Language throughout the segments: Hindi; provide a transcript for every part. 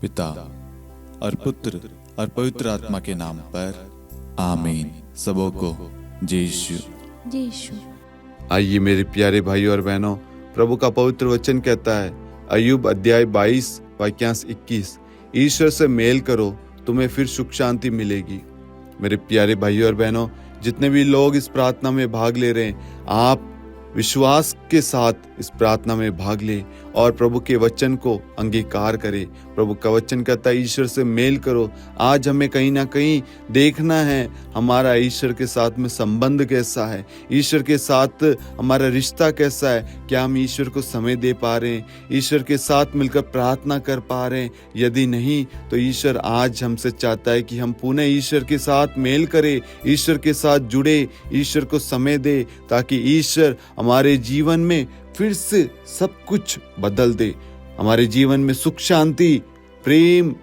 पिता और पुत्र और पवित्र आत्मा के नाम पर आमीन। सबों को जय यीशु। जय यीशु। आइए मेरे प्यारे भाइयों और बहनों, प्रभु का पवित्र वचन कहता है, अय्यूब अध्याय 22 वाक्यांश 21, ईश्वर से मेल करो, तुम्हें फिर सुख शांति मिलेगी। मेरे प्यारे भाइयों और बहनों, जितने भी लोग इस प्रार्थना में भाग ले रहे हैं, आप विश्वास के साथ इस प्रार्थना में भाग ले और प्रभु के वचन को अंगीकार करें। प्रभु का वचन कहता है, ईश्वर से मेल करो। आज हमें कहीं ना कहीं देखना है हमारा ईश्वर के साथ में संबंध कैसा है, ईश्वर के साथ हमारा रिश्ता कैसा है। क्या हम ईश्वर को समय दे पा रहे हैं, ईश्वर के साथ मिलकर प्रार्थना कर पा रहे हैं? यदि नहीं तो ईश्वर आज हमसे चाहता है कि हम पुनः ईश्वर के साथ मेल करें, ईश्वर के साथ जुड़े, ईश्वर को समय दे, ताकि ईश्वर हमारे जीवन में फिर से सब कुछ बदल दे, हमारे जीवन में सुख शांति, प्रेम,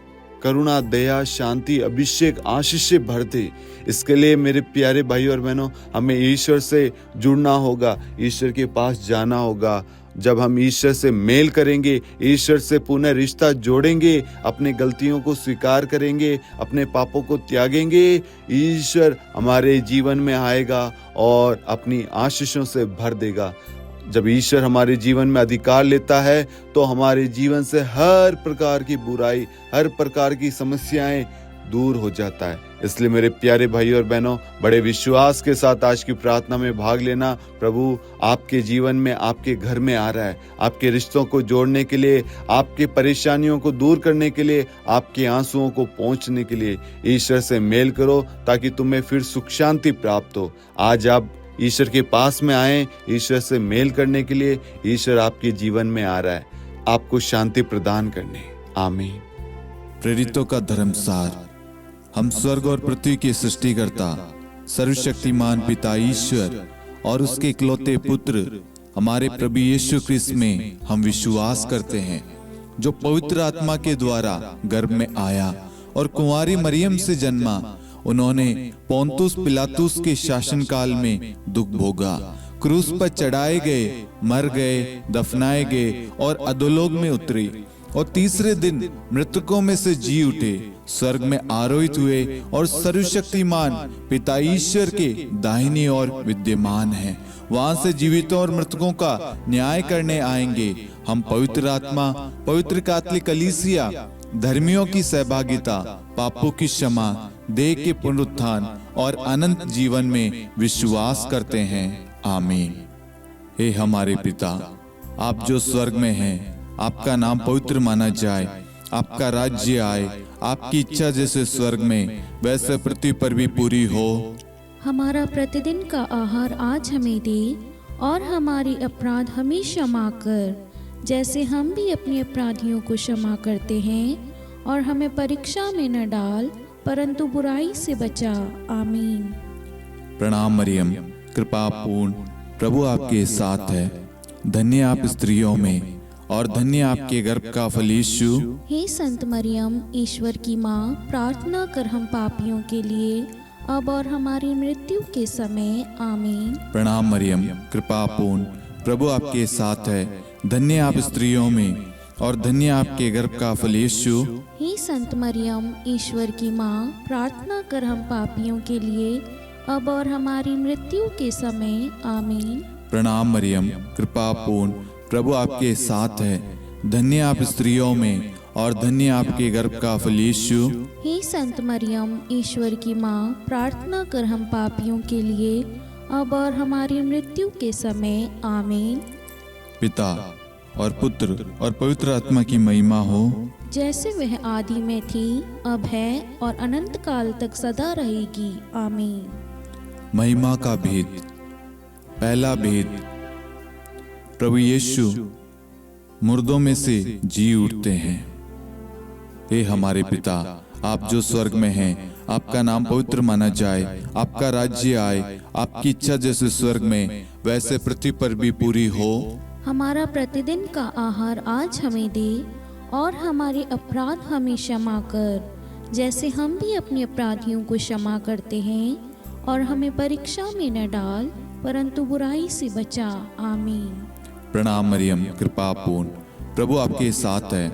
करुणा, दया, शांति, अभिषेक, आशीष से भर दे। इसके लिए मेरे प्यारे भाई और बहनों, हमें ईश्वर से जुड़ना होगा, ईश्वर के पास जाना होगा। जब हम ईश्वर से मेल करेंगे, ईश्वर से पुनः रिश्ता जोड़ेंगे, अपने गलतियों को स्वीकार करेंगे, अपने पापों को त्यागेंगे, ईश्वर हमारे जीवन में आएगा और अपनी आशीषों से भर देगा। जब ईश्वर हमारे जीवन में अधिकार लेता है तो हमारे जीवन से हर प्रकार की बुराई, हर प्रकार की समस्याएं दूर हो जाता है। इसलिए मेरे प्यारे भाई और बहनों, बड़े विश्वास के साथ आज की प्रार्थना में भाग लेना। प्रभु आपके जीवन में, आपके घर में आ रहा है, आपके रिश्तों को जोड़ने के लिए, आपके परेशानियों को दूर करने के लिए, आपके आंसुओं को पोंछने के लिए। ईश्वर से मेल करो ताकि तुम्हें फिर सुख शांति प्राप्त हो। आज आप ईश्वर के पास में आए, ईश्वर से मेल करने के लिए। ईश्वर आपके जीवन में आ रहा है आपको शांति प्रदान करने। आमीन। प्रेरितों का धर्मसार। हम स्वर्ग और पृथ्वी के सृष्टिकर्ता सर्वशक्तिमान पिता ईश्वर और उसके इकलौते पुत्र हमारे प्रभु यीशु ख्रिस्त में हम विश्वास करते हैं, जो पवित्र आत्मा के द्वारा गर्भ में आया और कुंवारी मरियम से जन्मा। उन्होंने पोंतुस पिलातुस के शासनकाल में दुख भोगा, क्रूस पर चढ़ाए गए, मर गए, दफनाए गए और अधोलोक में उतरे और तीसरे दिन मृतकों में से जी उठे, स्वर्ग में आरोहित हुए और सर्वशक्तिमान पिता ईश्वर के दाहिनी ओर विद्यमान हैं। वहां से जीवितों और मृतकों का न्याय करने आएंगे। हम पवित्र आत्मा, पवित्र कैथोलिक कलीसिया, धर्मियों की सहभागिता, पापों की क्षमा, देह के पुनरुत्थान और अनंत जीवन में विश्वास करते हैं। आमीन। हे हमारे पिता, आप जो स्वर्ग में हैं, आपका नाम पवित्र माना जाए, आपका राज्य आए, आपकी इच्छा जैसे स्वर्ग में वैसे पृथ्वी पर भी पूरी हो। हमारा प्रतिदिन का आहार आज हमें दे और हमारे अपराध हमें क्षमा कर, जैसे हम भी अपने अपराधियों को क्षमा करते हैं, और हमें परीक्षा में न डाल परंतु बुराई से बचा। आमीन। प्रणाम मरियम, कृपा पूर्ण, प्रभु आपके साथ है। धन्य आप स्त्रियों में और धन्य आपके गर्भ का फल यीशु। हे संत मरियम, ईश्वर की माँ, प्रार्थना कर हम पापियों के लिए, अब और हमारी मृत्यु के समय। आमीन। प्रणाम मरियम, कृपा पूर्ण, प्रभु आपके साथ है। धन्य आप स्त्रियों में और धन्य आपके गर्भ का फल यीशु। हे संत मरियम, ईश्वर की माँ, प्रार्थना कर हम पापियों के लिए, अब और हमारी मृत्यु के समय। आमीन। प्रणाम मरियम, कृपा पूर्ण, प्रभु आपके साथ है। धन्य आप स्त्रियों में और धन्य आपके गर्भ का फल यीशु। हे संत मरियम, ईश्वर की माँ, प्रार्थना कर हम पापियों के लिए, अब और हमारी मृत्यु के समय। आमीन। पिता और पुत्र और पवित्र आत्मा की महिमा हो, जैसे वह आदि में थी, अब है और अनंत काल तक सदा रहेगी। आमीन। महिमा का भेद। पहला भेद, प्रभु यीशु मुर्दों में से जी उठते हैं। हे हमारे पिता, आप जो स्वर्ग में हैं, आपका नाम पवित्र माना जाए, आपका राज्य आए, आपकी इच्छा जैसे स्वर्ग में वैसे पृथ्वी पर भी पूरी हो। हमारा प्रतिदिन का आहार आज हमें दे और हमारे अपराध हमें क्षमा कर, जैसे हम भी अपने अपराधियों को क्षमा करते हैं, और हमें परीक्षा में न डाल परंतु बुराई से बचा। आमीन। प्रणाम मरियम, कृपा पूर्ण, प्रभु आपके साथ है।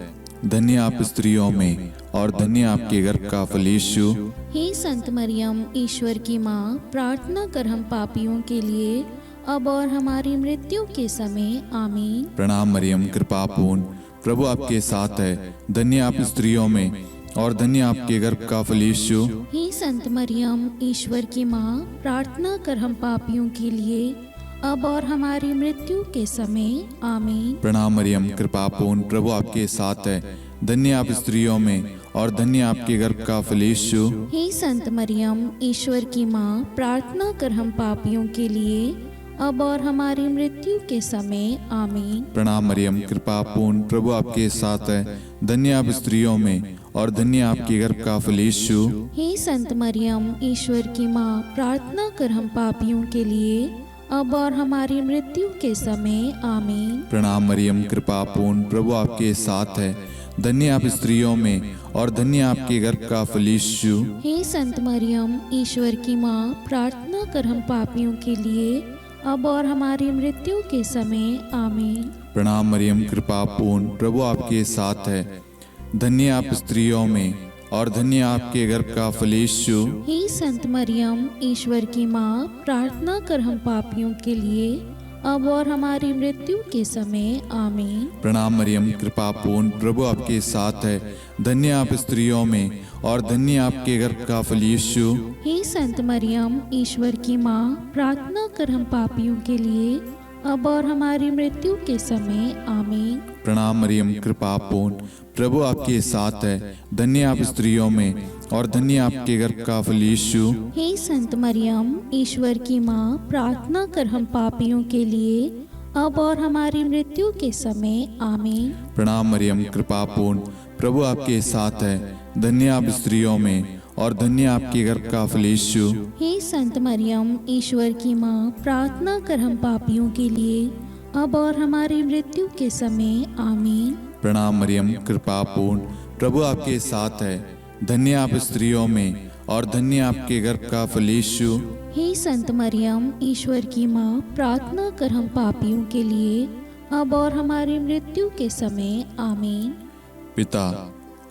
धन्य आप स्त्रियों में और धन्य आपके गर्भ का फल यीशु। हे संत मरियम, ईश्वर की माँ, प्रार्थना कर हम पापियों के लिए अब और हमारी मृत्यु के समय आमीन। प्रणाम मरियम, कृपा पूर्ण, प्रभु आपके साथ है। धन्य आप स्त्रियों में और धन्य आपके गर्भ का फल यीशु। हे संत मरियम, ईश्वर की माँ, प्रार्थना कर हम पापियों के लिए अब और हमारी मृत्यु के समय आमीन। प्रणाम मरियम, कृपा पूर्ण, प्रभु आपके साथ है। धन्य आप स्त्रियों में और धन्य आपके गर्भ का फल यीशु। हे संत मरियम, ईश्वर की माँ, प्रार्थना कर हम पापियों के लिए अब और हमारी मृत्यु के समय आमीन। प्रणाम मरियम, कृपा पूर्ण, प्रभु आपके साथ है। धन्य आप स्त्रियों में और धन्य आपके गर्भ का फल यीशु। हे संत मरियम, ईश्वर की माँ, प्रार्थना कर हम पापियों के लिए अब और हमारी मृत्यु के समय आमीन। प्रणाम मरियम, कृपा पूर्ण, प्रभु आपके साथ है। धन्य आप स्त्रियों में और धन्य आपके गर्भ का फल यीशु। हे संत मरियम, ईश्वर की माँ, प्रार्थना कर हम पापियों के लिए अब और हमारी मृत्यु के समय आमीन। प्रणाम मरियम, कृपा पूर्ण, प्रभु आपके साथ है। धन्य आप स्त्रियों में और धन्य आपके गर्भ का फल यीशु। हे संत मरियम, ईश्वर की माँ, प्रार्थना कर हम पापियों के लिए अब और हमारी मृत्यु के समय आमीन। प्रणाम मरियम, कृपा पूर्ण, प्रभु आपके साथ है। धन्य आप स्त्रियों में और धन्य आपके गर्भ का फल यीशु। हे संत मरियम, ईश्वर की माँ, प्रार्थना कर हम पापियों के लिए अब और हमारी मृत्यु के समय आमीन। प्रणाम मरियम, कृपा पूर्ण, प्रभु आपके साथ है। धन्य आप स्त्रियों में और धन्य आपके गर्भ का फल यीशु। हे संत मरियम, ईश्वर की माँ, प्रार्थना कर हम पापियों के लिए अब और हमारी मृत्यु के समय आमीन। प्रणाम मरियम, कृपा पूर्ण, प्रभु आपके साथ है। धन्य आप स्त्रियों में और धन्य आपके गर्भ का फल यीशु। हे संत मरियम, ईश्वर की माँ, प्रार्थना कर हम पापियों के लिए अब और हमारी मृत्यु के समय आमीन। प्रणाम मरियम, कृपा पूर्ण, प्रभु आपके साथ है। धन्य आप स्त्रियों में और धन्य आपके गर्भ का फल यीशु। हे संत मरियम, ईश्वर की माँ, प्रार्थना कर हम पापियों के लिए अब और हमारी मृत्यु के समय आमीन। पिता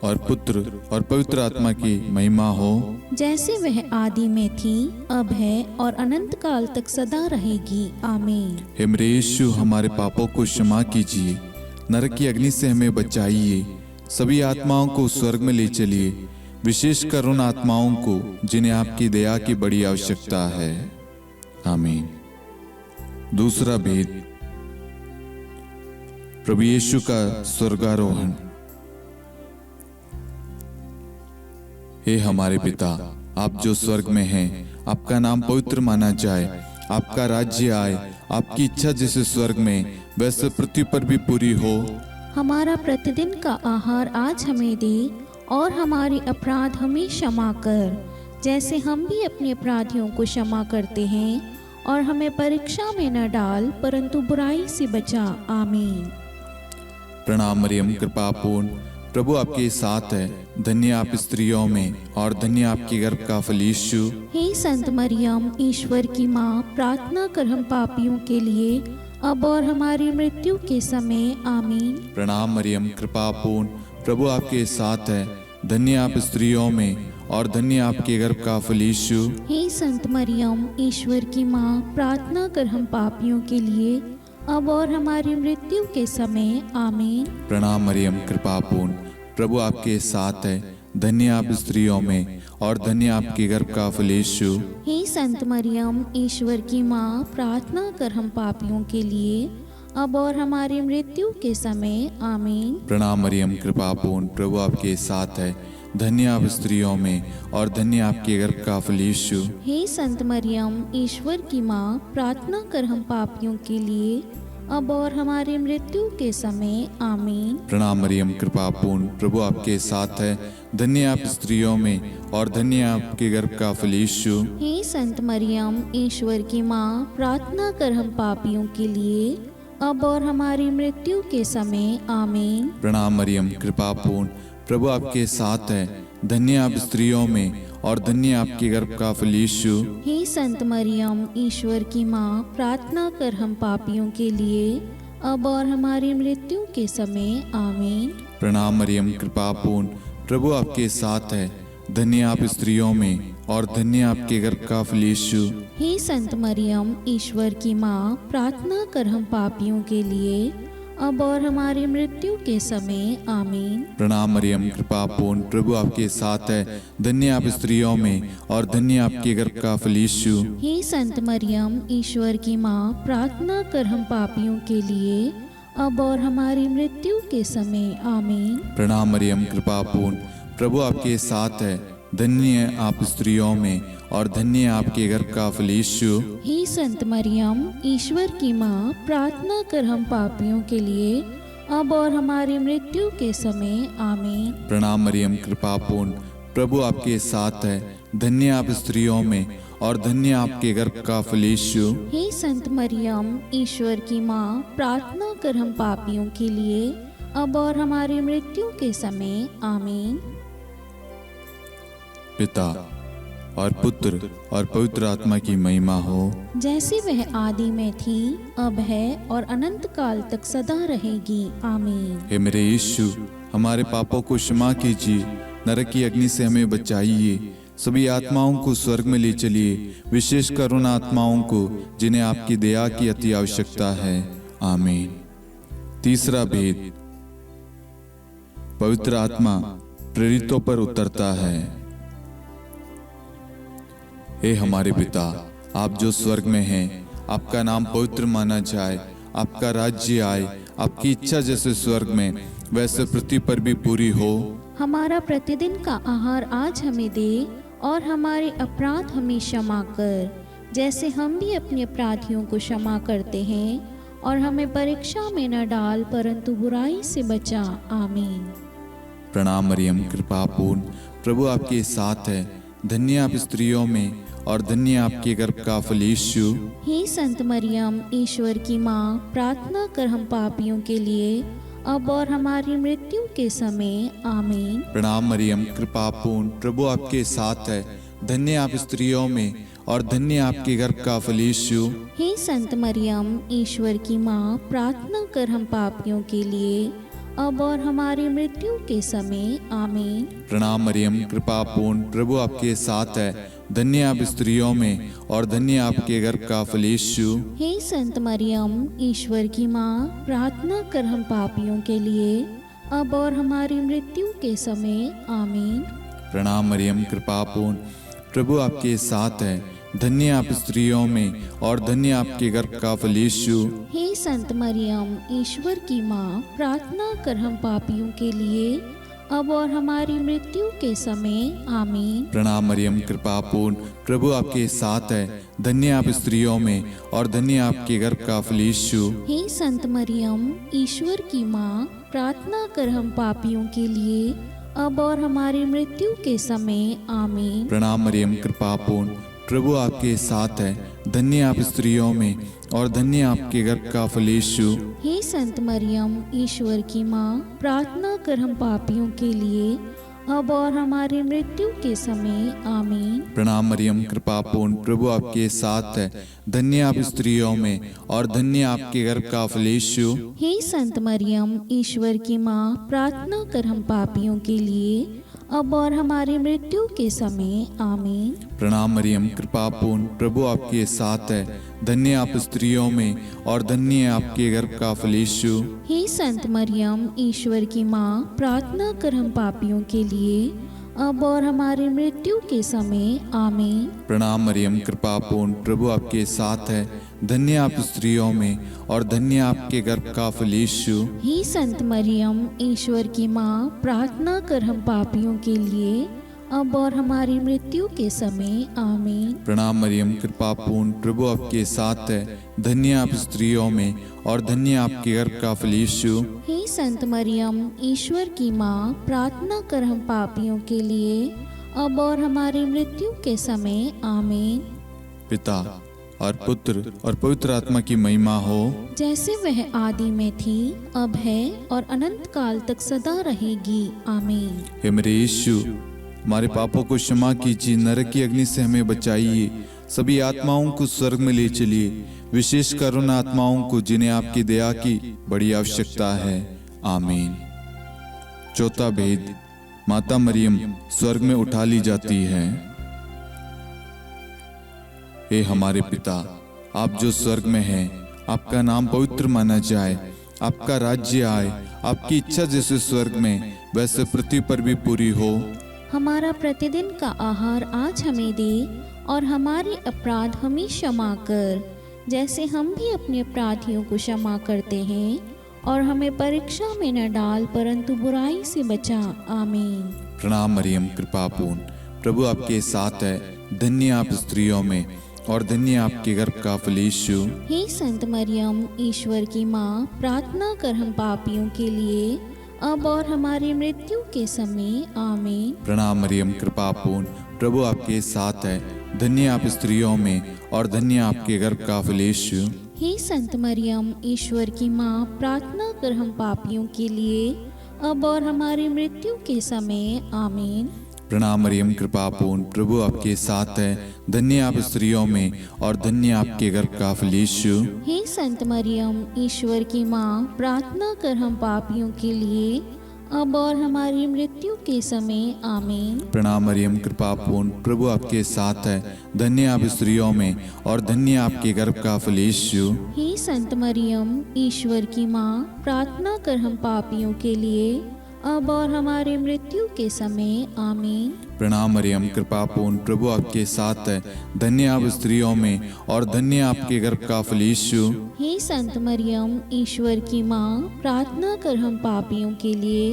और पुत्र और पवित्र आत्मा की महिमा हो, जैसे वह आदि में थी, अब है और अनंत काल तक सदा रहेगी आमीन। हे मेरे यीशु, हमारे पापों को क्षमा कीजिए, नरक की अग्नि से हमें बचाइए, सभी आत्माओं को स्वर्ग में ले चलिए, विशेषकर उन आत्माओं को जिन्हें आपकी दया की बड़ी आवश्यकता है। आमीन। दूसरा भेद, प्रभु यीशु का स्वर्गारोहण। हे हमारे पिता, आप जो स्वर्ग में हैं, आपका नाम पवित्र माना जाए, आपका राज्य आए, आपकी इच्छा जैसे स्वर्ग में वैसे पृथ्वी पर भी पूरी हो। हमारा प्रतिदिन का आहार आज हमें दे और हमारे अपराध हमें क्षमा कर, जैसे हम भी अपने अपराधियों को क्षमा करते हैं, और हमें परीक्षा में न डाल परंतु बुराई से बचा आमीन। प्रणाम मरियम, कृपा पूर्ण, प्रभु आपके साथ है। धन्य आप स्त्रियों में और धन्य आपके गर्भ का फल यीशु। हे संत मरियम, ईश्वर की माँ, प्रार्थना कर हम पापियों के लिए अब और हमारी मृत्यु के समय आमीन। प्रणाम मरियम, कृपा पूर्ण, प्रभु आपके साथ है। धन्य आप स्त्रियों में और धन्य आपके गर्भ का फल यीशु। हे संत मरियम, ईश्वर की माँ, प्रार्थना कर हम पापियों के लिए अब और हमारी मृत्यु के समय आमीन। प्रणाम मरियम, कृपा पूर्ण, प्रभु आपके साथ है। धन्य आप स्त्रियों में और धन्य आपके गर्भ का फल यीशु। हे संत मरियम, ईश्वर की माँ, प्रार्थना कर हम पापियों के लिए अब और हमारी मृत्यु के समय आमीन। प्रणाम मरियम, कृपा पूर्ण, प्रभु आपके साथ है। धन्य आप स्त्रियों में और धन्य आपके गर्भ का फल यीशु। हे संत मरियम, ईश्वर की माँ, प्रार्थना कर हम पापियों के लिए अब और हमारी मृत्यु के समय आमीन। प्रणाम मरियम, कृपा पूर्ण, प्रभु आपके साथ है। धन्य आप स्त्रियों में और धन्य आपके गर्भ का फल यीशु। हे संत मरियम, ईश्वर की माँ, प्रार्थना कर हम पापियों के लिए अब और हमारी मृत्यु के समय आमीन। प्रणाम मरियम, कृपा पूर्ण, प्रभु आपके साथ है। धन्य आप स्त्रियों में और धन्य आपके गर्भ का फल यीशु। हे संत मरियम, ईश्वर की माँ, प्रार्थना कर हम पापियों के लिए अब और हमारी मृत्यु के समय आमीन। प्रणाम मरियम, कृपा पूर्ण, प्रभु आपके साथ है। धन्य आप स्त्रियों में और धन्य आपके गर्भ का फल यीशु। हे संत मरियम, ईश्वर की माँ, प्रार्थना कर हम पापियों के लिए, अब और हमारी मृत्यु के समय। आमीन। प्रणाम मरियम, कृपा पूर्ण, प्रभु आपके साथ है। धन्य आप स्त्रियों में और धन्य आपके गर्भ का फल यीशु। हे संत मरियम, ईश्वर की माँ, प्रार्थना कर हम पापियों के लिए, अब और हमारी मृत्यु के समय। आमीन। प्रणाम मरियम, कृपा पूर्ण, प्रभु आपके साथ है। धन्य आप स्त्रियों में और धन्य आपके गर्भ का फल यीशु। हे संत मरियम, ईश्वर की माँ, प्रार्थना कर हम पापियों के लिए, अब और हमारी मृत्यु के समय। आमीन। प्रणाम मरियम, कृपा पूर्ण, प्रभु आपके साथ है। धन्य आप स्त्रियों में और धन्य आपके गर्भ का फल यीशु। हे संत मरियम, ईश्वर की माँ, प्रार्थना कर हम पापियों के लिए, अब और हमारी मृत्यु के समय। आमीन। पिता और पुत्र और पवित्र आत्मा की महिमा हो, जैसे वह आदि में थी, अब है और अनंत काल तक सदा रहेगी। आमीन। हे मेरे यीशु, हमारे पापों को क्षमा कीजिए, नरक की अग्नि से हमें बचाइए, सभी आत्माओं को स्वर्ग में ले चलिए, विशेषकर उन आत्माओं को जिन्हें आपकी दया की अति आवश्यकता है। आमीन। तीसरा भेद, पवित्र आत्मा प्रेरितों पर उतरता है। हे हमारे पिता, आप जो स्वर्ग में हैं, आपका नाम पवित्र माना जाए, आपका राज्य आए, आपकी इच्छा जैसे स्वर्ग में वैसे पृथ्वी पर भी पूरी हो। हमारा प्रतिदिन का आहार आज हमें दे, और हमारे अपराध हमें क्षमा कर, जैसे हम भी अपने अपराधियों को क्षमा करते हैं, और हमें परीक्षा में न डाल, परंतु बुराई से बचा। आमीन। प्रणाम मरियम, कृपा पूर्ण, प्रभु आपके साथ है। धन्य आप स्त्रियों में और धन्य आपके गर्भ का फल यीशु। हे संत मरियम, ईश्वर की माँ, प्रार्थना कर हम पापियों के लिए, अब और हमारी मृत्यु के समय। आमीन। प्रणाम मरियम, कृपा पूर्ण, प्रभु आपके साथ है। धन्य आप स्त्रियों में और धन्य आपके गर्भ का फल यीशु। हे संत मरियम, ईश्वर की माँ, प्रार्थना कर हम पापियों के लिए, अब और हमारी मृत्यु के समय। आमीन। प्रणाम मरियम, कृपा पूर्ण, प्रभु आपके साथ है। धन्य आप स्त्रियों में और धन्य आपके गर्भ का फल यीशु। हे संत मरियम, ईश्वर की माँ, प्रार्थना कर हम पापियों के लिए, अब और हमारी मृत्यु के समय। आमीन। प्रणाम मरियम, कृपा पूर्ण, प्रभु आपके साथ है। धन्य आप स्त्रियों में और धन्य आपके गर्भ का फल यीशु। हे संत मरियम, ईश्वर की माँ, प्रार्थना कर हम पापियों के लिए, अब और हमारी मृत्यु के समय। आमीन। प्रणाम मरियम, कृपा पूर्ण, प्रभु आपके साथ है। धन्य आप स्त्रियों में और धन्य आपके गर्भ का फल यीशु। हे संत मरियम, ईश्वर की माँ, प्रार्थना कर हम पापियों के लिए, अब और हमारी मृत्यु के समय। आमीन। प्रणाम मरियम, कृपा पूर्ण, प्रभु आपके साथ है। धन्य आप स्त्रियों में और धन्य आपके गर्भ का फल यीशु। हे संत मरियम, ईश्वर की माँ, प्रार्थना कर हम पापियों के लिए, अब और हमारी मृत्यु के समय। आमीन। प्रणाम मरियम, कृपा पूर्ण, प्रभु आपके साथ है। धन्य आप स्त्रियों में और धन्य आपके गर्भ का फल यीशु। हे संत मरियम, ईश्वर की माँ, प्रार्थना कर हम पापियों के लिए, अब और हमारी मृत्यु के समय। आमीन। प्रणाम मरियम, कृपा पूर्ण, प्रभु आपके साथ है। धन्य आप स्त्रियों में और धन्य आपके गर्भ का फल यीशु। हे संत मरियम, ईश्वर की माँ, प्रार्थना कर हम पापियों के लिए, अब और हमारी मृत्यु के समय। आमीन। प्रणाम मरियम, कृपा पूर्ण, प्रभु आपके साथ है। धन्य आप स्त्रियों में और धन्य आपके गर्भ का फल यीशु। हे संत मरियम, ईश्वर की माँ, प्रार्थना कर हम पापियों के लिए, अब और हमारी मृत्यु के समय। आमीन। प्रणाम मरियम, कृपा पूर्ण, प्रभु आपके साथ है। धन्य आप स्त्रियों में और धन्य आपके गर्भ का फल यीशु। हे संत मरियम, ईश्वर की माँ, प्रार्थना कर हम पापियों के लिए, अब और हमारी मृत्यु के समय। आमीन। पिता और पुत्र और पवित्र आत्मा की महिमा हो, जैसे वह आदि में थी, अब है और अनंत काल तक सदा रहेगी। आमीन। हे मेरे यीशु, हमारे पापों को क्षमा कीजिए, नरक की अग्नि से हमें बचाइए, सभी आत्माओं को स्वर्ग में ले चलिए, विशेषकर उन आत्माओं को जिन्हें आपकी दया की बड़ी आवश्यकता है। आमीन। चौथा भेद, माता मरियम स्वर्ग में उठा ली जाती है। हे हमारे पिता, आप जो स्वर्ग में हैं, आपका नाम पवित्र माना जाए, आपका राज्य आए, आपकी इच्छा जैसे स्वर्ग में वैसे पृथ्वी पर भी पूरी हो। हमारा प्रतिदिन का आहार आज हमें दे, और हमारे अपराध हमें क्षमा कर, जैसे हम भी अपने अपराधियों को क्षमा करते हैं, और हमें परीक्षा में न डाल, परंतु बुराई से बचा। आमीन। प्रणाम मरियम, कृपा पूर्ण, प्रभु आपके साथ है, धन्य आप स्त्रियों में और धन्य आपके गर्भ का फल यीशु। हे संत मरियम, ईश्वर की माँ, प्रार्थना कर हम पापियों के लिए, अब और हमारी मृत्यु के समय। आमीन। प्रणाम मरियम, कृपा पूर्ण, प्रभु आपके साथ है, धन्य आप स्त्रियों में और धन्य आपके गर्भ का फल यीशु। हे संत मरियम, ईश्वर की माँ, प्रार्थना कर हम पापियों के लिए, अब और हमारी मृत्यु के समय। आमीन। प्रणाम मरियम, कृपा पूर्ण, प्रभु आपके साथ है, धन्य आप स्त्रियों में और धन्य आपके गर्भ का फल यीशु। हे संत मरियम, ईश्वर की माँ, प्रार्थना कर हम पापियों के लिए, अब और हमारी मृत्यु के समय। आमीन। प्रणाम मरियम, कृपा पूर्ण, प्रभु आपके साथ है, धन्य आप स्त्रियों में और धन्य आपके गर्भ का फल यीशु। हे संत मरियम, ईश्वर की माँ, प्रार्थना कर हम पापियों के लिए, अब और हमारी मृत्यु के समय। आमीन। प्रणाम मरियम, कृपा पूर्ण, प्रभु आपके साथ है, धन्य आप स्त्रियों में और धन्य आपके गर्भ का फल यीशु। हे संत मरियम, ईश्वर की माँ, प्रार्थना कर हम पापियों के लिए,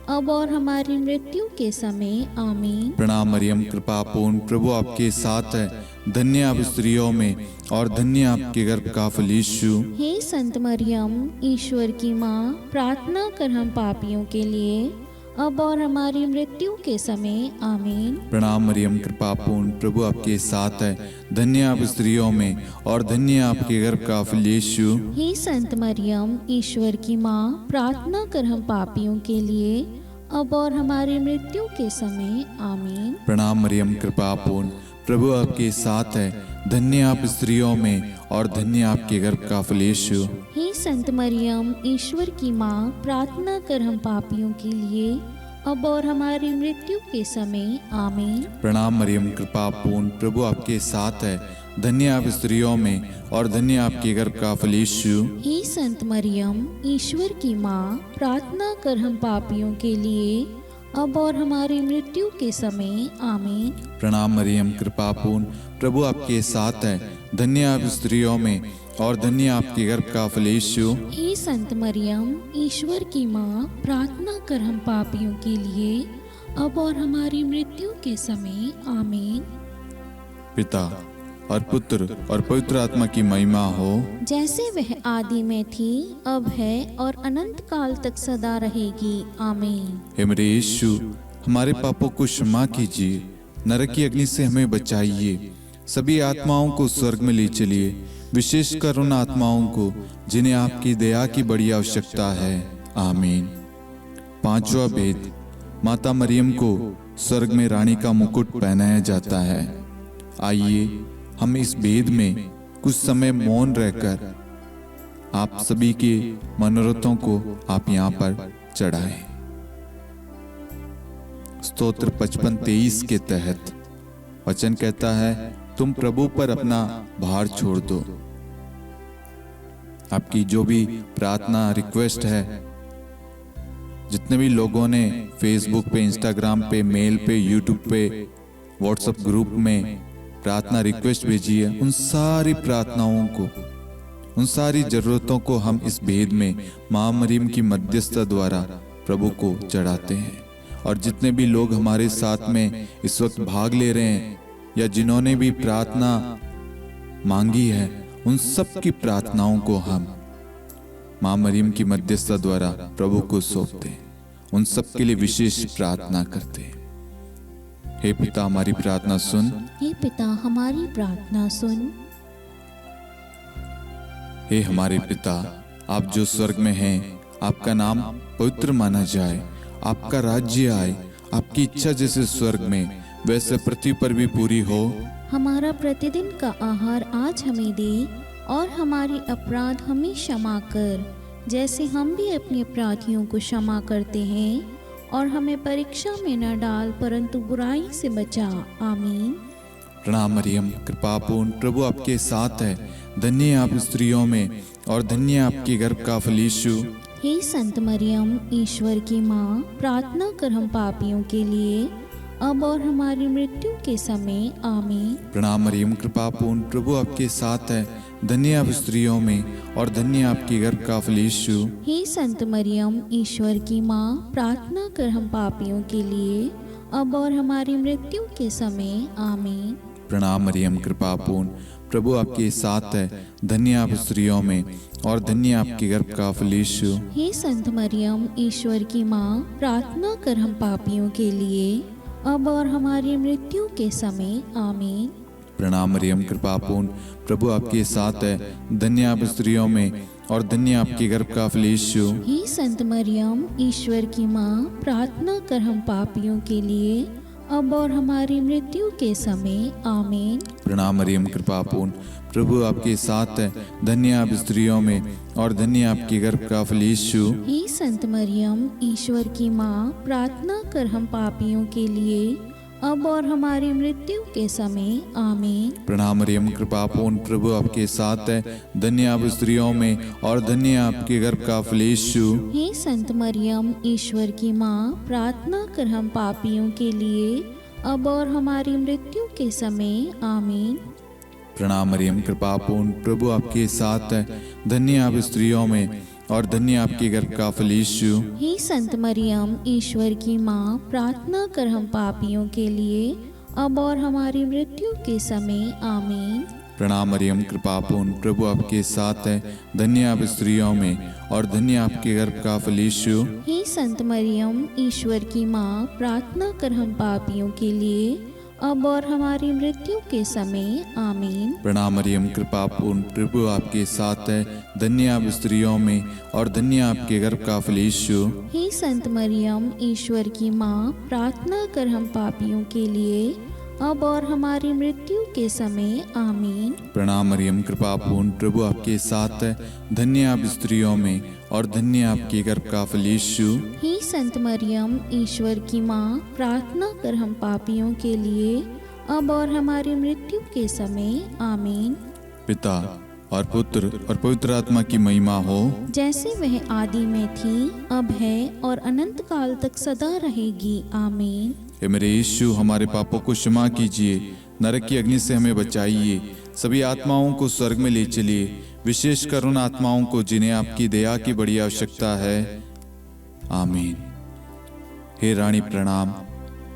अब और हमारी मृत्यु के समय। आमीन। प्रणाम मरियम, कृपा पूर्ण, प्रभु आपके साथ है, धन्य आप स्त्रियों में और धन्य आपके गर्भ का फल यीशु। हे संत मरियम, ईश्वर की माँ, प्रार्थना कर हम पापियों के लिए, अब और हमारी मृत्यु के समय। आमीन। प्रणाम मरियम, कृपा पूर्ण, प्रभु आपके साथ है, धन्य आप स्त्रियों में और धन्य आपके गर्भ का फल यीशु। हे संत मरियम, ईश्वर की माँ, प्रार्थना कर हम पापियों के लिए, अब और हमारी मृत्यु के समय। आमीन। प्रणाम मरियम, कृपा पूर्ण, प्रभु आपके साथ है, धन्य आप स्त्रियों में और धन्य आपके गर्भ का फल यीशु। हे संत मरियम, ईश्वर की माँ, प्रार्थना कर हम पापियों के लिए, अब और हमारी मृत्यु के समय। आमीन। प्रणाम मरियम, कृपा पूर्ण, प्रभु आपके साथ है, धन्य आप स्त्रियों में और धन्य आपके गर्भ का फल यीशु। हे संत मरियम, ईश्वर की माँ, प्रार्थना कर हम पापियों के लिए, अब और हमारी मृत्यु के समय। आमीन। प्रणाम मरियम, कृपा पूर्ण, प्रभु आपके साथ है, धन्य आप स्त्रियों में और धन्य आपके गर्भ का फल यीशु। हे संत मरियम, ईश्वर की माँ, प्रार्थना कर हम पापियों के लिए, अब और हमारी मृत्यु के समय। आमीन। पिता और पुत्र और पवित्र आत्मा की महिमा हो, जैसे वह आदि में थी, अब है और अनंत काल तक सदा रहेगी। आमीन। हे मेरे यीशु, हमारे पापों को क्षमा कीजिए, नरक की अग्नि से हमें बचाइए, सभी आत्माओं को स्वर्ग में ले चलिए, विशेषकर उन आत्माओं को जिन्हें आपकी दया की बड़ी आवश्यकता है। आमीन। पांचवा भेद, माता मरियम को स्वर्ग में रानी का मुकुट पहनाया जाता है। आइए हम इस भेद में कुछ समय मौन रहकर आप सभी के मनोरथों को आप यहाँ पर चढ़ाएं। स्तोत्र 55-23 के तहत वचन कहता है, तुम प्रभु पर अपना भार छोड़ दो। आपकी जो भी प्रार्थना रिक्वेस्ट है, जितने भी लोगों ने फेसबुक पे, इंस्टाग्राम पे, मेल पे, यूट्यूब पे, व्हाट्सएप ग्रुप में प्रार्थना रिक्वेस्ट भेजी है, उन सारी प्रार्थनाओं को, उन सारी जरूरतों को हम इस भेद में मां मरियम की मध्यस्थता द्वारा प्रभु को चढ़ाते हैं। और जितने भी लोग हमारे साथ में इस वक्त भाग ले रहे हैं या जिन्होंने भी प्रार्थना मांगी है, उन सब की प्रार्थनाओं को हम मां मरियम की मध्यस्थता द्वारा प्रभु को सौंपते हैं, उन सब के लिए विशेष प्रार्थना करते हैं। हे पिता, हमारी प्रार्थना सुन। हे पिता, हमारी प्रार्थना सुन। हे हमारे पिता, आप जो स्वर्ग में हैं, आपका नाम पवित्र माना जाए, आपका राज्य आए, आपकी इच्छा जैसे स्वर्ग में वैसे पृथ्वी पर भी पूरी हो। हमारा प्रतिदिन का आहार आज हमें दे, और हमारे अपराध हमें क्षमा कर, जैसे हम भी अपने अपराधियों को क्षमा करते हैं, और हमें परीक्षा में न डाल, परंतु बुराई से बचा। आमीन। प्रणाम मरियम, कृपापूर्ण, प्रभु आपके साथ है। धन्य है आप स्त्रियों में और धन्य है आपके गर्भ का फल यीशु। हे संत मरियम, ईश्वर की माँ, प्रार्थना कर हम पापियों के लिए, अब और हमारी मृत्यु के समय। आमीन। प्रणाम मरियम, कृपापूर्ण, प्रभु आपके साथ है। धन्य है आप स्त्रियों में और धन्य है आपके गर्भ का फल यीशु। हे संत मरियम, ईश्वर की माँ, प्रार्थना कर हम पापियों के लिए, अब और हमारी मृत्यु के समय। आमीन। प्रणाम मरियम, कृपापूर्ण, प्रभु आपके साथ है। धन्य है आप स्त्रियों में और धन्य है आपके गर्भ का फल यीशु। हे संत मरियम, ईश्वर की माँ, प्रार्थना कर हम पापियों के लिए, अब और हमारी मृत्यु के समय। आमीन। प्रणाम मरियम, कृपापूर्ण, प्रभु आपके साथ है। धन्य है आप स्त्रियों में और धन्य है आपके गर्भ का फल यीशु। हे संत मरियम, ईश्वर की माँ, प्रार्थना कर हम पापियों के लिए, अब और हमारी मृत्यु के समय। आमीन। प्रणाम मरियम, कृपापूर्ण, प्रभु आपके साथ है। धन्य है आप स्त्रियों में और धन्य है आपके गर्भ का फल यीशु। हे संत मरियम, ईश्वर की माँ, प्रार्थना कर हम पापियों के लिए, अब और हमारी मृत्यु के समय। आमीन। प्रणाम मरियम, कृपापूर्ण, प्रभु आपके साथ है। धन्य है आप स्त्रियों में और धन्य है आपके गर्भ का फल यीशु। हे संत मरियम, ईश्वर की माँ, प्रार्थना कर हम पापियों के लिए, अब और हमारी मृत्यु के समय। आमीन। प्रणाम मरियम, कृपापूर्ण, प्रभु आपके साथ है। धन्य है आप स्त्रियों में और धन्य है आपके गर्भ का फल यीशु। हे संत मरियम, ईश्वर की माँ, प्रार्थना कर हम पापियों के लिए, अब और हमारी मृत्यु के समय। आमीन। प्रणाम मरियम, कृपापूर्ण, प्रभु आपके साथ है। धन्य है आप स्त्रियों में और धन्य है आपके गर्भ का फल यीशु। हे संत मरियम, ईश्वर की माँ, प्रार्थना कर हम पापियों के लिए, अब और हमारी मृत्यु के समय। आमीन। प्रणाम मरियम, कृपापूर्ण, प्रभु आपके साथ है। धन्य है आप स्त्रियों में और धन्य है आपके गर्भ का फल यीशु। हे संत मरियम, ईश्वर की माँ, प्रार्थना कर हम पापियों के लिए, अब और हमारी मृत्यु के समय। आमीन। प्रणाम मरियम, कृपापूर्ण, प्रभु आपके साथ है। धन्य है आप स्त्रियों में और धन्य है आपके गर्भ का फल यीशु। हे संत मरियम, ईश्वर की माँ, प्रार्थना कर हम पापियों के लिए, अब और हमारी मृत्यु के समय। आमीन। पिता और पुत्र और पवित्र आत्मा की महिमा हो, जैसे वह आदि में थी, अब है और अनंत काल तक सदा रहेगी। आमीन। हे मेरे यीशु, हमारे पापों को क्षमा कीजिए, नरक की अग्नि से हमें बचाइए, सभी आत्माओं को स्वर्ग में ले चलिए, विशेषकर उन आत्माओं को जिन्हें आपकी दया की बड़ी आवश्यकता है। आमीन। हे रानी प्रणाम,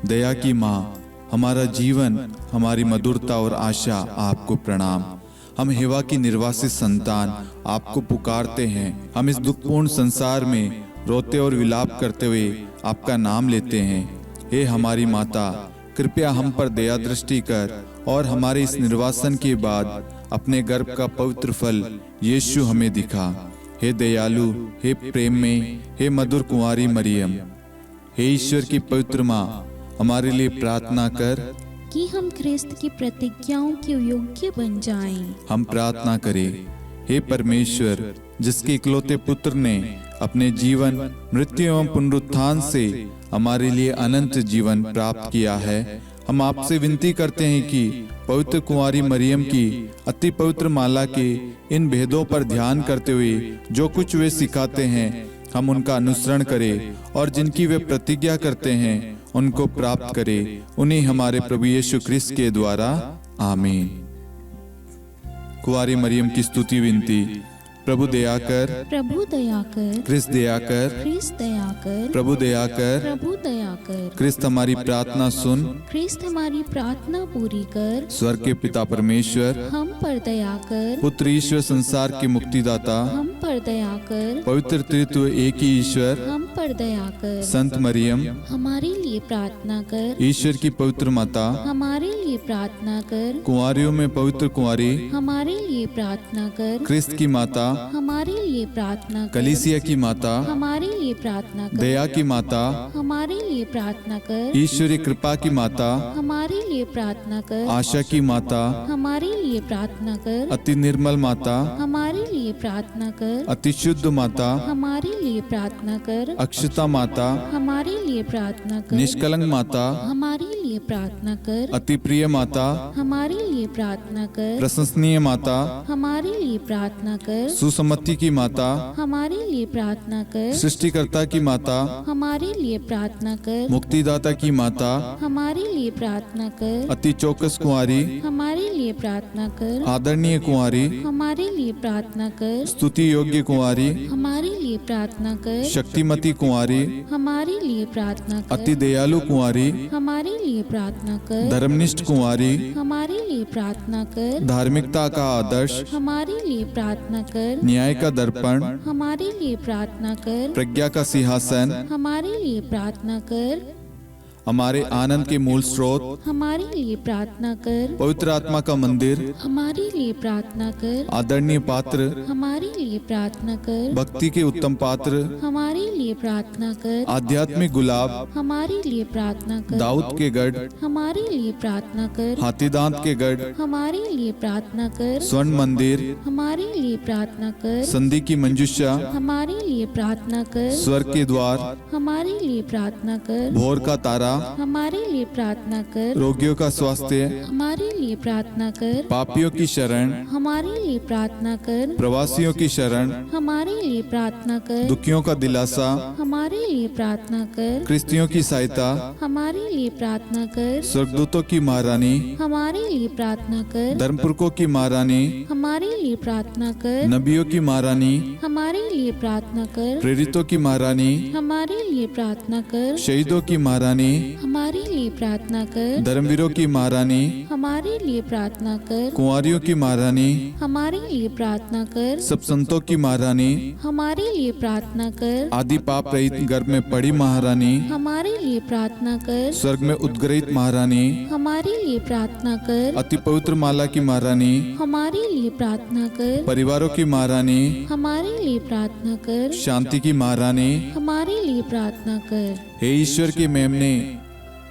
दया की माँ, हमारा जीवन, हमारी मधुरता और आशा आपको प्रणाम। हम हेवा की निर्वासित संतान आपको पुकारते हैं। हम इस दुखपूर्ण संसार में रोते और विलाप करते हुए आपका नाम लेते हैं। हे हमारी माता, कृपया हम पर दया दृष्टि कर और हमारे इस निर्वासन के बाद अपने गर्भ का पवित्र फल यीशु हमें दिखा। हे दयालु, हे प्रेम में, हे मधुर कुंवारी मरियम, हे ईश्वर की पवित्र माँ, हमारे लिए प्रार्थना कर कि हम ख्रिस्त की प्रतिज्ञाओं के योग्य बन जाएं। हम प्रार्थना करें। हे परमेश्वर, जिसके इकलौते पुत्र ने अपने जीवन, मृत्यु एवं पुनरुत्थान से हमारे लिए अनंत जीवन प्राप्त किया है, हम आपसे विनती करते हैं कि पवित्र कुंवारी मरियम की अति पवित्र माला के इन भेदों पर ध्यान करते हुए जो कुछ वे सिखाते हैं, हम उनका अनुसरण करें और जिनकी वे प्रतिज्ञा करते हैं उनको प्राप्त करें। उन्हीं हमारे प्रभु यीशु ख्रिस्त के द्वारा। आमीन। कुंवारी मरियम की स्तुति विनती। प्रभु दया कर, प्रभु दया कर, ख्रिस्त दया कर, ख्रिस्त दया कर, प्रभु दया कर, प्रभु दया कर, ख्रिस्त हमारी प्रार्थना सुन, ख्रिस्त हमारी प्रार्थना पूरी कर, स्वर्ग के पिता परमेश्वर, हम पर दया कर, पुत्र ईश्वर संसार के मुक्तिदाता, हम पर दया कर, पवित्र त्रित्व एक ही ईश्वर, हम पर दया कर, संत मरियम, हमारे लिए प्रार्थना कर, ईश्वर की पवित्र माता, हमारे लिए प्रार्थना कर, कुंवारियों में पवित्र कुंवारी, हमारे लिए प्रार्थना कर, ख्रिस्त की माता, हमारे लिए प्रार्थना कर, कलीसिया की माता, हमारे लिए प्रार्थना कर, दया की माता, हमारे लिए प्रार्थना कर, ईश्वरीय कृपा की माता, हमारे लिए प्रार्थना कर, आशा की माता, हमारे लिए प्रार्थना कर, अति निर्मल माता, हमारे लिए लिए प्रार्थना कर। अति शुद्ध माता, हमारे लिए प्रार्थना कर। अक्षता माता, हमारे लिए प्रार्थना कर। निष्कलंक माता, हमारे लिए प्रार्थना कर। अति प्रिय माता, हमारे लिए प्रार्थना कर। प्रशंसनीय माता, हमारे लिए प्रार्थना कर। सुसम्मति की माता, हमारे लिए प्रार्थना कर। सृष्टिकर्ता की माता, हमारे लिए प्रार्थना कर। मुक्तिदाता की माता, हमारे लिए प्रार्थना कर। अति चौकस कुंवारी, हमारे लिए प्रार्थना कर। आदरणीय कुंवारी, हमारे लिए प्रार्थना कर। स्तुति योग्य कुंवारी, हमारे लिए प्रार्थना कर। शक्तिमती कुंवारी, हमारे लिए प्रार्थना कर। अति दयालु कुंवारी, हमारे लिए प्रार्थना कर। धर्मनिष्ठ कुंवारी, हमारे लिए प्रार्थना कर। धार्मिकता का आदर्श, हमारे लिए प्रार्थना कर। न्याय का दर्पण, हमारे लिए प्रार्थना कर। प्रज्ञा का सिंहासन, हमारे लिए प्रार्थना कर। हमारे आनंद के मूल स्रोत, हमारे लिए प्रार्थना कर। पवित्र आत्मा का मंदिर, हमारे लिए प्रार्थना कर। आदरणीय पात्र, हमारे लिए प्रार्थना कर। भक्ति के उत्तम पात्र, हमारे लिए प्रार्थना कर। आध्यात्मिक गुलाब, हमारे लिए प्रार्थना कर। दाऊद के गढ़, हमारे लिए प्रार्थना कर। हाथीदांत के गढ़, हमारे लिए प्रार्थना कर। स्वर्ण मंदिर, हमारे लिए प्रार्थना कर। संधि की मंजुषा, हमारे लिए प्रार्थना कर। स्वर्ग के द्वार, हमारे लिए प्रार्थना कर। भोर का तारा, हमारे लिए प्रार्थना कर। रोगियों का स्वास्थ्य, हमारे लिए प्रार्थना कर। पापियों की शरण, हमारे लिए प्रार्थना कर। प्रवासियों की शरण, हमारे लिए प्रार्थना कर। दुखियों का दिलासा, हमारे लिए प्रार्थना कर। क्रिस्तियों की सहायता, हमारे लिए प्रार्थना कर। स्वर्गदूतों की महारानी, हमारे लिए प्रार्थना कर। धर्मपुरखों की महारानी, हमारे लिए प्रार्थना कर। नबियों की महारानी, हमारे लिए प्रार्थना कर। प्रेरितों की महारानी, हमारे लिए प्रार्थना कर। शहीदों की महारानी, हमारे लिए प्रार्थना कर। धर्मवीरों की महारानी, हमारे लिए प्रार्थना कर। कुंवारियों की महारानी, हमारे लिए प्रार्थना कर। सब संतों की महारानी, हमारे लिए प्रार्थना कर। आदि पाप रहित गर्भ में पड़ी महारानी, हमारे लिए प्रार्थना कर। स्वर्ग में उद्ग्रहित महारानी, हमारे लिए प्रार्थना कर। अति पवित्र माला की महारानी, हमारे लिए प्रार्थना कर। परिवारों की महारानी, हमारे लिए प्रार्थना कर। शांति की महारानी, हमारे लिए प्रार्थना कर। हे ईश्वर के मेमने,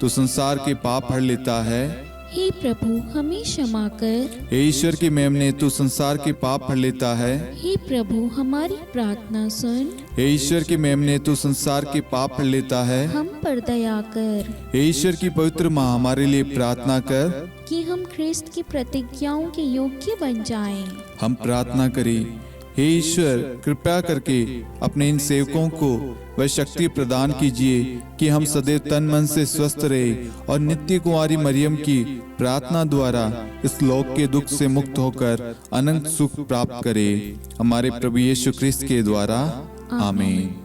तू संसार के पाप हर लेता है। हे प्रभु हमें क्षमा कर। हे ईश्वर के मेमने, तू संसार के पाप हर लेता है। हे प्रभु हमारी प्रार्थना सुन। हे ईश्वर के मेमने, तू संसार के पाप हर लेता है। हम पर दया कर हे ईश्वर की पवित्र माँ, हमारे लिए प्रार्थना कर। कि हम ख्रिस्त की प्रतिज्ञाओं के योग्य बन जाएं। हम प्रार्थना करें, हे ईश्वर कृपया करके अपने इन सेवकों को वह शक्ति प्रदान कीजिए कि हम सदैव तन मन से स्वस्थ रहे और नित्य कुंवारी मरियम की प्रार्थना द्वारा इस लोक के दुख से मुक्त होकर अनंत सुख प्राप्त करें। हमारे प्रभु यीशु क्रिस्त के द्वारा आमीन।